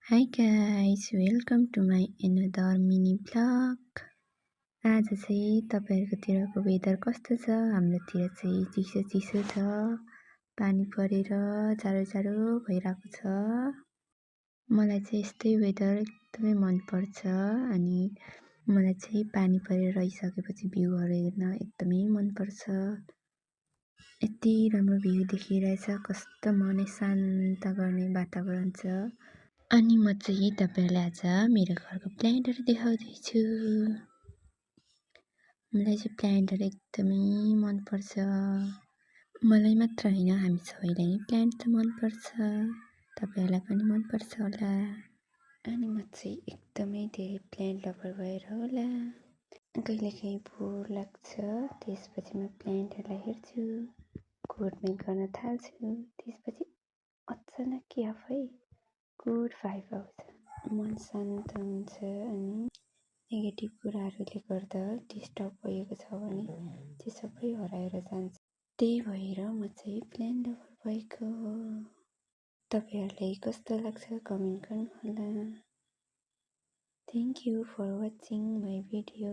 Hi guys, welcome to my another mini vlog. आज चाहिँ तपाईँहरूकोतिरको weather कस्तो छ? हाम्रोतिर चाहिँ चिसो चिसो छ। पानी परेर जाडो जाडो भइरहेको छ। मलाई चाहिँ यस्तै वेदर एकदमै मनपर्छ अनि मलाई चाहिँ पानी परेर रहिसकेपछि भ्यूहरू हेर्न एकदमै मनपर्छ। यति राम्रो भ्यू देखिरहेछ, कस्तो मनै शान्त गर्ने वातावरण छ। अनि म चाहिँ तपाईहरुलाई आज मेरो घरको प्लान्टहरु देखाउँदैछु। मलाई चाहिँ प्लान्टहरु एकदमै मनपर्छ। मलाई मात्र हैन, हामी सबैलाई नै प्लान्ट त मनपर्छ। तपाईहरुलाई पनि मनपर्छ होला। अनि म चाहिँ एकदमै धेरै प्लान्ट लभर भएर होला। कहिलेकाहीँ बोर लाग्छ, त्यसपछि म प्लान्टहरुलाई हेर्छु, कोडमेट गर्न थाल्छु। त्यसपछि अचानक कि आफै गुड भाइब आउँछ। मन शान्त हुन्छ अनि नेगेटिभ कुराहरूले गर्दा डिस्टर्ब भएको छ भने त्यो सबै हराएर जान्छ। त्यही भएर म चाहिँ प्लान्ट लभर भएको हो। तपाईहरुलाई कस्तो लाग्छ कमेन्ट गर्नु होला। Thank you for watching my video.